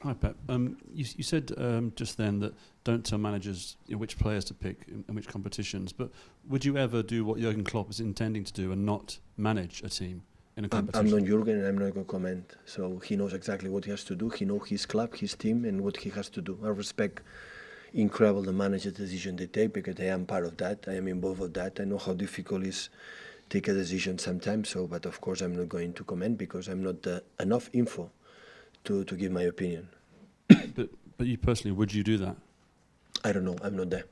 Hi, Pep. You said just then that don't tell managers which players to pick in which competitions, but would you ever do what Jurgen Klopp is intending to do and not manage a team in a competition? I'm not Jurgen and I'm not going to comment. So he knows exactly what he has to do. He knows his club, his team, and what he has to do. I respect incredible the manager's decision they take because I am part of that. I am involved with that. I know how difficult it is take a decision sometimes. So, but of course I'm not going to comment because I'm not enough info to give my opinion. But you personally, would you do that? I don't know. I'm not there.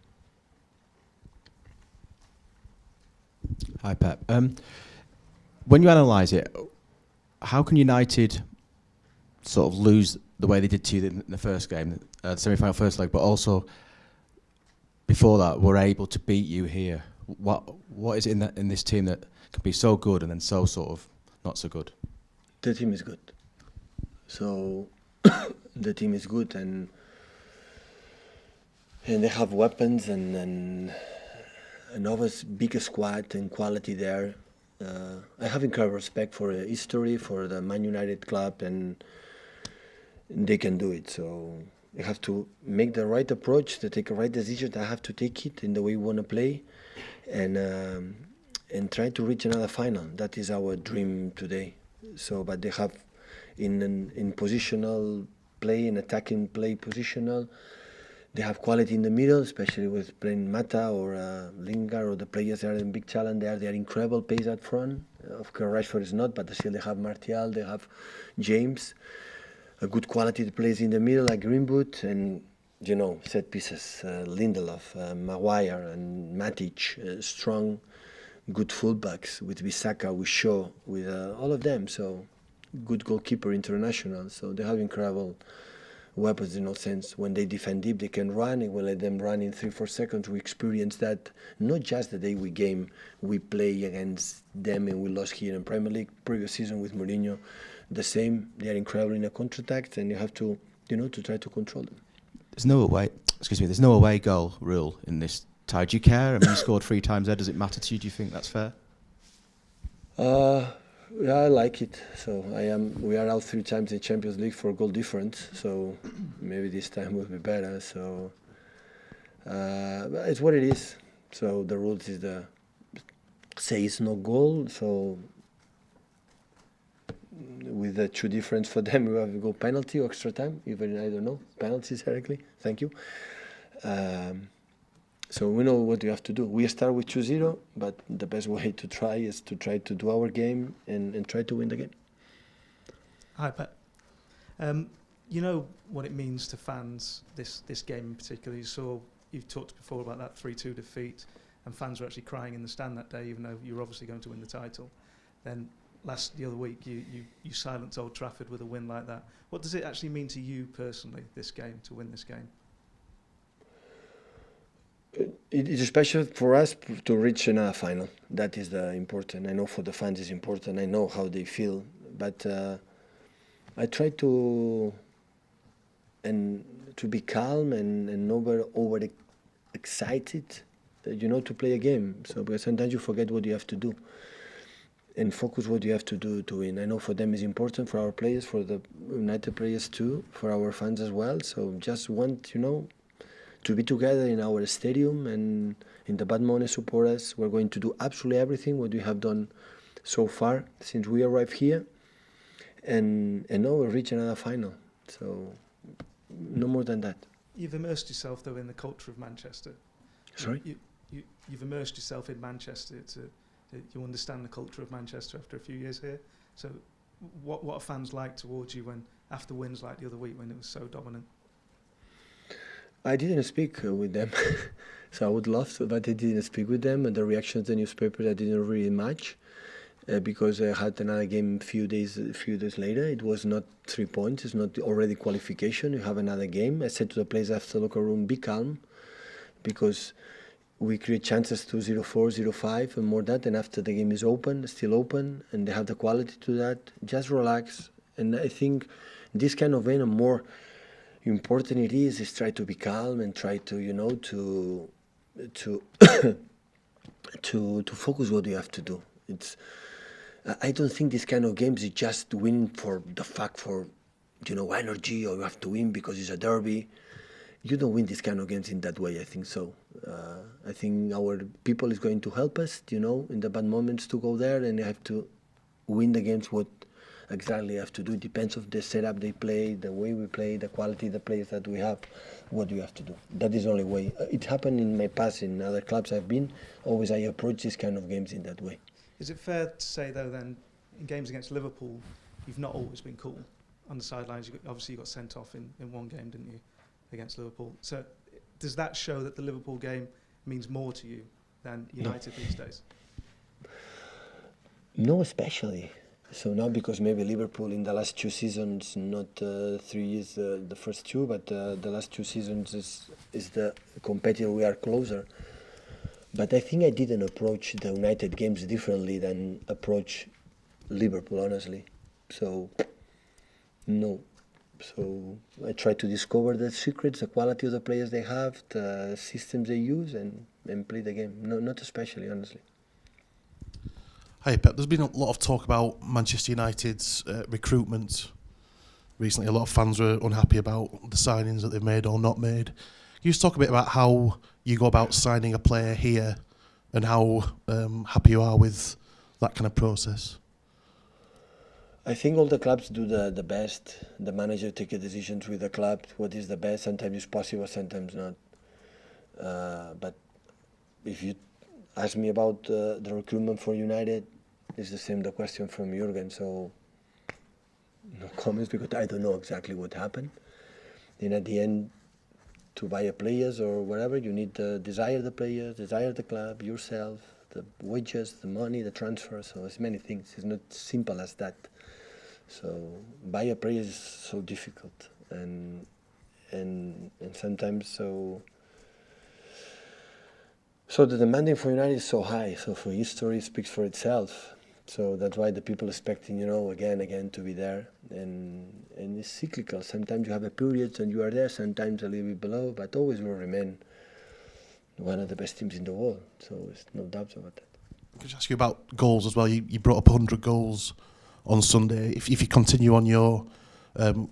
Hi, Pep. When you analyse it, how can United sort of lose the way they did to you in the first game, the semi-final first leg, but also before that were able to beat you here? What is it in this team that can be so good and then so sort of not so good? The team is good. So the team is good and they have weapons and always big squad and quality there. I have incredible respect for the history, for the Man United club, and they can do it. So you have to make the right approach, to take the right decision. I have to take it in the way we want to play, and try to reach another final. That is our dream today. So, but they have in positional play, in attacking play, positional. They have quality in the middle, especially with playing Mata or Lingard or the players that are in big challenge. They are incredible pace up front. Of course, Rashford is not, but still they have Martial, they have James. A good quality plays in the middle like Greenwood and set pieces. Lindelof, Maguire and Matic, strong, good fullbacks with Bissaka, with Shaw, with all of them. So good goalkeeper, international. So they have incredible weapons in no sense. When they defend deep, they can run. It will let them run in 3-4 seconds. We experience that not just the day we play against them and we lost here in Premier League. Previous season with Mourinho, the same. They are incredible in a counter-attack, and you have to, to try to control them. There's no away goal rule in this tie. Do you care? I mean, you scored 3 times there. Does it matter to you? Do you think that's fair? Yeah, I like it. So we are out 3 times in Champions League for goal difference. So maybe this time will be better. So but it's what it is. So the rules is say it's no goal. So with the 2 difference for them, we have to go penalty or extra time. Even I don't know penalties directly. Thank you. So we know what we have to do. We start with 2-0, but the best way to try is to try to do our game and try to win the game. Hi, Pep. You know what it means to fans, this game in particular. You've talked before about that 3-2 defeat, and fans were actually crying in the stand that day, even though you were obviously going to win the title. Then the other week, you silenced Old Trafford with a win like that. What does it actually mean to you personally, this game, to win this game? It is special for us to reach another final. That is the important. I know for the fans it's important. I know how they feel, but I try to be calm and not over excited, to play a game. So because sometimes you forget what you have to do and focus what you have to do to win. I know for them it's important, for our players, for the United players too, for our fans as well. So just want, to be together in our stadium and in the bad moment support us. We're going to do absolutely everything what we have done so far since we arrived here, and now we'll reach another final. So no more than that. You've immersed yourself though in the culture of Manchester. Sorry? You've immersed yourself in Manchester. You understand the culture of Manchester after a few years here. So what are fans like towards you after wins like the other week when it was so dominant? I didn't speak with them, so I would love to, but I didn't speak with them. And the reactions, the newspapers, I didn't really match because I had another game a few days later. It was not 3 points. It's not already qualification. You have another game. I said to the players after the locker room, be calm, because we create chances to 0-4, 0-5, and more that. And after the game is still open, and they have the quality to that. Just relax. And I think this kind of vein, more important it is try to be calm and try to to focus what you have to do. I don't think this kind of games is just win for the fact for energy, or you have to win because it's a derby. You don't win this kind of games in that way, I think so. I think our people is going to help us, in the bad moments to go there, and you have to win the games. What exactly you have to do depends of the setup they play, the way we play, the quality of the players that we have, what you have to do. That is the only way. It happened in my past, in other clubs I've been, always I approach this kind of games in that way. Is it fair to say, though, then, in games against Liverpool, you've not always been cool on the sidelines? Obviously, you got sent off in one game, didn't you, against Liverpool? So does that show that the Liverpool game means more to you than United these days? No, especially. So now, because maybe Liverpool in the last 2 seasons, not 3 years, the first 2, but the last 2 seasons is the competitor we are closer. But I think I didn't approach the United games differently than approach Liverpool, honestly. So, no. So I try to discover the secrets, the quality of the players they have, the systems they use, and play the game. No, not especially, honestly. Hi Pep, there's been a lot of talk about Manchester United's recruitment recently. A lot of fans were unhappy about the signings that they've made or not made. Can you just talk a bit about how you go about signing a player here and how happy you are with that kind of process? I think all the clubs do the best. The manager takes decisions with the club, what is the best. Sometimes it's possible, sometimes not. But if you ask me about the recruitment for United, it's the same the question from Jurgen, so no comments because I don't know exactly what happened. Then at the end, to buy a players or whatever, you need to desire the players, desire the club, yourself, the wages, the money, the transfer, so it's many things. It's not simple as that. So buy a player is so difficult and sometimes so the demanding for United is so high. So for history speaks for itself. So that's why the people expecting, again to be there. And it's cyclical. Sometimes you have a period and you are there, sometimes a little bit below, but always will remain one of the best teams in the world. So there's no doubt about that. Can I just ask you about goals as well? You brought up 100 goals on Sunday. If you continue on your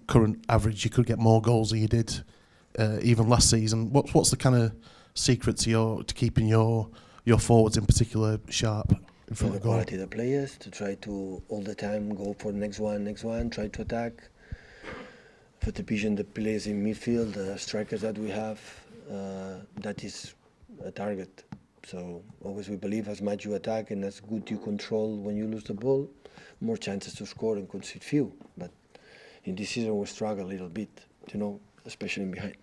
current average, you could get more goals than you did even last season. What's the kind of secret to keeping your forwards in particular sharp in front of the goal? Quality of the players, to try to all the time go for the next one, try to attack. For the vision, the players in midfield, the strikers that we have, that is a target. So always we believe as much you attack and as good you control when you lose the ball, more chances to score and concede few. But in this season we struggle a little bit, especially in behind.